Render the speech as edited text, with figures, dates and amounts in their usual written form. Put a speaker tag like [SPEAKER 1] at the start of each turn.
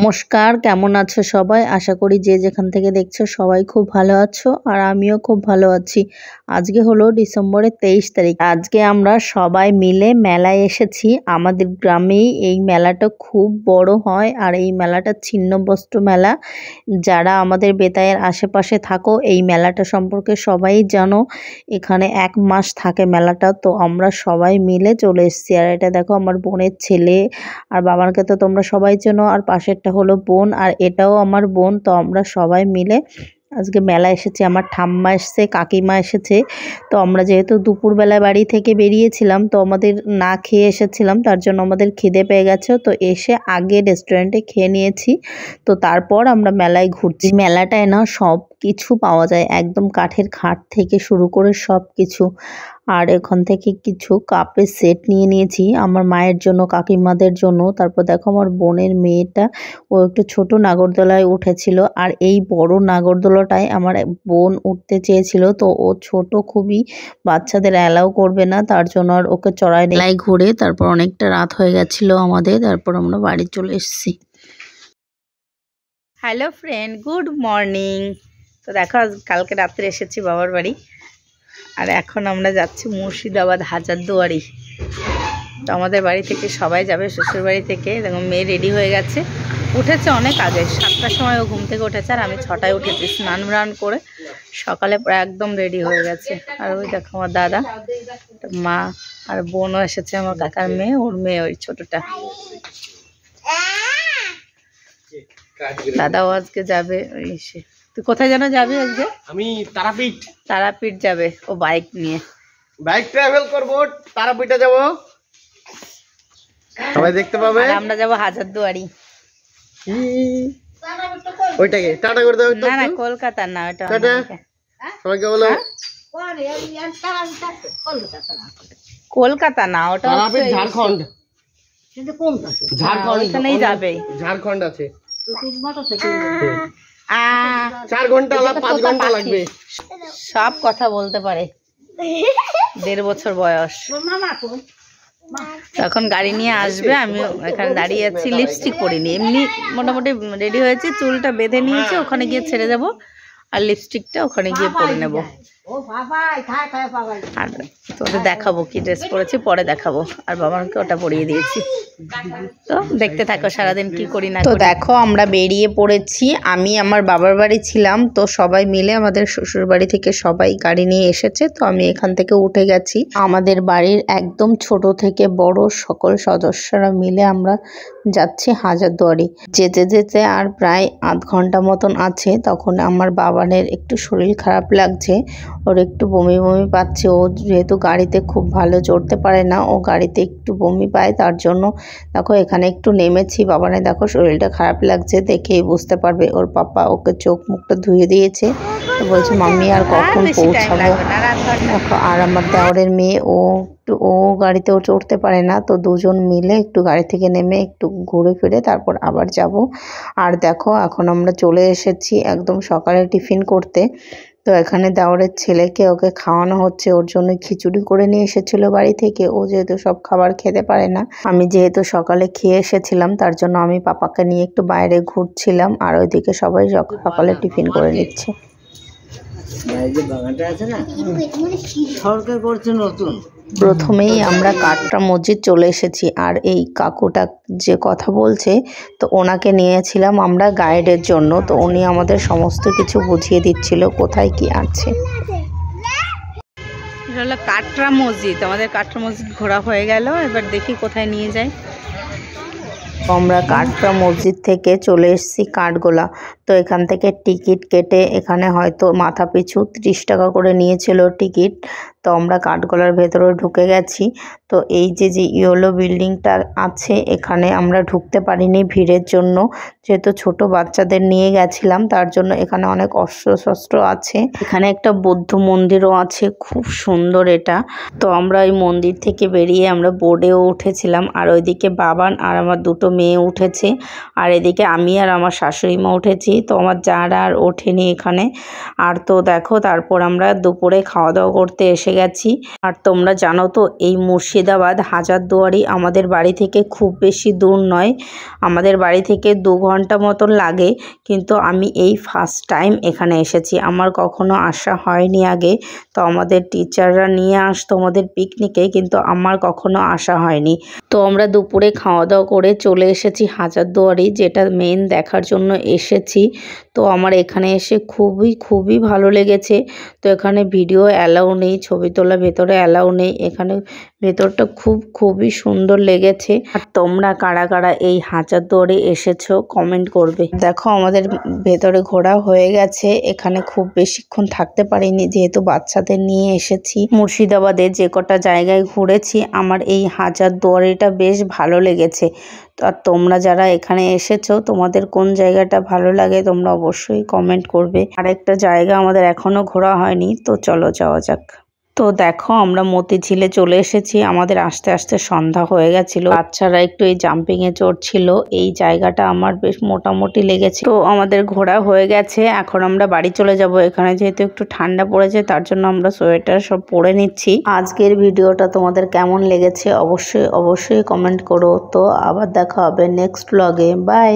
[SPEAKER 1] নমস্কার, কেমন আছো সবাই? আশা করি যে যেখান থেকে দেখছো সবাই খুব ভালো আছো আর আমিও খুব ভালো আছি। আজকে হলো ডিসেম্বরের 23 তারিখ। আজকে আমরা সবাই মিলে মেলায় এসেছি। আমাদের গ্রামেই এই মেলাটা খুব বড় হয় আর এই মেলাটা ছিন্নবস্ত্র মেলা। যারা আমাদের বেতায়ের আশেপাশে থাকো এই মেলাটা সম্পর্কে সবাই জানো। এখানে 1 মাস থাকে মেলাটা। তো আমরা সবাই মিলে চলে এসেছি। আর এটা দেখো আমার বোনের ছেলে আর বাবাকে তো তোমরা সবাই চেনো, আর পাশেরটা হলো বোন আর এটাও আমার বোন। তো আমরা সবাই মিলে আজকে মেলা এসেছি। আমার ঠাম্মা এসেছে, কাকিমা এসেছে। তো আমরা যেহেতু দুপুরবেলায় বাড়ি থেকে বেরিয়েছিলাম তো আমাদের না খেয়ে এসেছিলাম, তার জন্য আমাদের খিদে পেয়ে গেছে। তো এসে আগে রেস্টুরেন্টে খেয়ে নিয়েছি। তো তারপর আমরা মেলায় ঘুরছি। মেলাটায় না সব কিছু পাওয়া যায়, একদম কাঠের খাট থেকে শুরু করে সব কিছু। আর এখান থেকে কিছু কাপের সেট নিয়ে নিয়েছি আমার মায়ের জন্য, কাকিমাদের জন্য। তারপর দেখো আমার বোনের মেয়েটা, ও একটু ছোট নাগরদোলায় উঠেছিল। আর এই বড় নাগরদোলাটায় আমার বোন উঠতে চেয়েছিল, তো ও ছোট খুবই, বাচ্চাদের অ্যালাউ করবে না, তার জন্য আর ওকে চড়াই নেই। ঘুরে তারপর অনেকটা রাত হয়ে গেছিল আমাদের, তারপর আমরা বাড়ি চলে এসেছি। Hello friend, good morning. তো দেখো কালকে রাত্রে এসেছি বাবার বাড়ি, আর এখন আমরা যাচ্ছি মুর্শিদাবাদ হাজারদুয়ারি। তো আমাদের বাড়ি থেকে সবাই যাবে, শ্বশুর বাড়ি থেকে। দেখো মেয়ে রেডি হয়ে গেছে, উঠেছে অনেক আগে, 7টার সময় ও ঘুম থেকে উঠেছে আর আমি 6টায় উঠেছি। স্নান ব্রান করে সকালে প্রায় একদম রেডি হয়ে গেছে। আর ওই দেখো আমার দাদা, মা আর বোনও এসেছে, আমার কাকার মেয়ে, ওর মেয়ে ওই ছোটটা। দাদাও আজকে যাবে। ওই তুই কোথায় যেন যাবি আজকে?
[SPEAKER 2] আমি তারাপীঠ।
[SPEAKER 1] তারাপীঠ যাবে ও বাইক নিয়ে।
[SPEAKER 2] বাইক ট্রাভেল করব, তারাপীঠে যাব, সবাই দেখতে পাবে।
[SPEAKER 1] আর আমরা যাব হাজারদুয়ারি।
[SPEAKER 2] ওইটাকে টাটা করে দাও।
[SPEAKER 1] না না, কলকাতা না, ওটা
[SPEAKER 2] টাটা সবাইকে বলো।
[SPEAKER 1] কলকাতা না, ওটা
[SPEAKER 2] তারাপীঠ ঝাড়খণ্ড।
[SPEAKER 1] কিন্তু কোনটা? ঝাড়খণ্ড, ওখানেই যাবে।
[SPEAKER 2] ঝাড়খণ্ড আছে। 4 ঘন্টা 5 ঘন্টা লাগবে।
[SPEAKER 1] সব কথা বলতে পারে, 1.5 বছর বয়স। তখন গাড়ি নিয়ে আসবে, আমি এখানে দাঁড়িয়ে আছি। লিপস্টিক পরিনি, এমনি মোটামুটি রেডি হয়েছে, চুলটা বেঁধে নিয়েছি, ওখানে গিয়ে ছেড়ে দেবো আর লিপস্টিকটা ওখানে গিয়ে পরে নেবো। আর তোদের দেখাবো কি ড্রেস পরেছি, পরে দেখাবো। আর বাবাকে ওটা পরিয়ে দিয়েছি। তো দেখতে থাকো সারাদিন কি করি না। তো দেখো আমরা বেরিয়ে পড়েছি। আমি আমার বাবার বাড়ি ছিলাম, তো সবাই মিলে আমাদের শ্বশুর বাড়ি থেকে সবাই গাড়ি নিয়ে এসেছে। তো আমি এখান থেকে উঠে গেছি। আমাদের বাড়ির একদম ছোট থেকে বড় সকল সদস্যরা মিলে আমরা যাচ্ছি হাজারদুয়ারি। যেতে যেতে আর প্রায় আধ ঘন্টা মতন আছে, তখন আমার বাবানের একটু শরীর খারাপ লাগছে, ওর একটু বমি বমি পাচ্ছে। ও যেহেতু গাড়িতে খুব ভালো চড়তে পারে না, ও গাড়িতে একটু বমি পায়, তার জন্য দেখো এখানে একটু নেমেছি। বাবানের দেখো শরীরটা খারাপ লাগছে, দেখেই বুঝতে পারবে। ওর পাপা ওকে চোখ মুখটা ধুয়ে দিয়েছে, তো বলছে মাম্মি আর কখন পৌঁছাবো। দেখো আর আমার দেওরের মেয়ে, ও গাড়িতেও চড়তে পারে না, তো দুজন মিলে একটু গাড়ি থেকে নেমে একটু ঘুরে ফিরে তারপর আবার যাব। আর দেখো এখন আমরা চলে এসেছি একদম সকালে টিফিন করতে। তো এখানে দেওরের ছেলেকে ওকে খাওয়ানো হচ্ছে, ওর জন্য খিচুড়ি করে নিয়ে এসেছিল বাড়ি থেকে। ও যেহেতু সব খাবার খেতে পারে না, আমি যেহেতু সকালে খেয়ে এসেছিলাম, তার জন্য আমি পাপাকে নিয়ে একটু বাইরে ঘুরছিলাম। আর ওইদিকে সবাই সকালে টিফিন করে নিচ্ছে। সরকার করছে নতুন। প্রথমেই আমরা কাটরা মসজিদ চলে এসেছি। আর এই কাকুটা যে কথা বলছে, তো ওনাকে নিয়েছিলাম আমরা গাইডের জন্য। তো উনি আমাদের সমস্ত কিছু বুঝিয়ে দিচ্ছিল কোথায় কি আছে। এটা হলো কাটরা মসজিদ। আমাদের কাটরা মসজিদ ঘোরা হয়ে গেল, এবার দেখি কোথায় নিয়ে যায়। আমরা কাটরা মসজিদ থেকে চলে এসেছি কাঠগোলা। তো এখান থেকে টিকিট কেটে এখানে হয়তো মাথা পিছু 30 টাকা করে নিয়েছিল টিকিট। তো আমরা কাঠগোলার ভেতরে ঢুকে গেছি। তো এই যে ইয়েলো বিল্ডিংটা আছে, এখানে আমরা ঢুকতে পারিনি ভিড়ের জন্য, যেহেতু ছোট বাচ্চাদের নিয়ে গেছিলাম, তার জন্য এখানে অনেক অস্ত্র আছে। এখানে একটা বৌদ্ধ মন্দিরও আছে, খুব সুন্দর এটা। তো আমরা এই মন্দির থেকে বেরিয়ে আমরা বোর্ডেও উঠেছিলাম। আর ওইদিকে বাবান আর আমার দুটো মেয়ে উঠেছে, আর এদিকে আমি আর আমার শাশুড়ি মা উঠেছি। তো আমার যারা আর ওঠেনি এখানে। আর তো দেখো তারপর আমরা দুপুরে খাওয়া দাওয়া করতে এসে গেছি। আর তোমরা জানো তো এই মুর্শিদাবাদ হাজারদুয়ারি আমাদের বাড়ি থেকে খুব বেশি দূর নয়, আমাদের বাড়ি থেকে 2 ঘন্টা মতন লাগে। কিন্তু আমি এই ফার্স্ট টাইম এখানে এসেছি, আমার কখনো আসা হয়নি আগে। তো আমাদের টিচাররা নিয়ে আসতো আমাদের পিকনিকে, কিন্তু আমার কখনো আসা হয়নি। তো আমরা দুপুরে খাওয়া দাওয়া করে চলে এসেছি হাজারদুয়ারি, যেটা মেন দেখার জন্য এসেছি। তো আমার এখানে এসে খুবই ভালো লেগেছে। তো এখানে ভিডিও অ্যালাউ নেই, ছবি তোলা ভেতরে অ্যালাউ নেই। এখানে ভেতরটা খুবই সুন্দর লেগেছে। আর তোমরা কারা কারা এই হাজারদুয়ারি এসেছো কমেন্ট করবে। দেখো আমাদের ভেতরে ঘোরা হয়ে গেছে। এখানে খুব বেশিক্ষণ থাকতে পারিনি, যেহেতু বাচ্চাদের নিয়ে এসেছি। মুর্শিদাবাদে যে কটা জায়গায় ঘুরেছি, আমার এই হাজারদুয়ারিটা বেশ ভালো লেগেছে। আর তোমরা যারা এখানে এসেছো, তোমাদের কোন জায়গাটা ভালো লাগে তোমরা অবশ্যই কমেন্ট করবে। আরেকটা জায়গা আমাদের এখনো ঘোরা হয়নি, তো চলো যাওয়া যাক। তো দেখো আমরা মতিঝিলে চলে এসেছি। আমাদের আস্তে আস্তে সন্ধ্যা হয়ে গেছিল, বাচ্চারা একটু এই জাম্পিং এ চড়ছিল। এই জায়গাটা আমার বেশ মোটামুটি লেগেছে। তো আমাদের ঘোরা হয়ে গেছে, এখন আমরা বাড়ি চলে যাব। এখানে যেহেতু একটু ঠান্ডা পড়েছে, তার জন্য আমরা সোয়েটার সব পরে নিচ্ছি। আজকের ভিডিওটা তোমাদের কেমন লেগেছে অবশ্যই কমেন্ট করো। তো আবার দেখা হবে নেক্সট ব্লগে। বাই।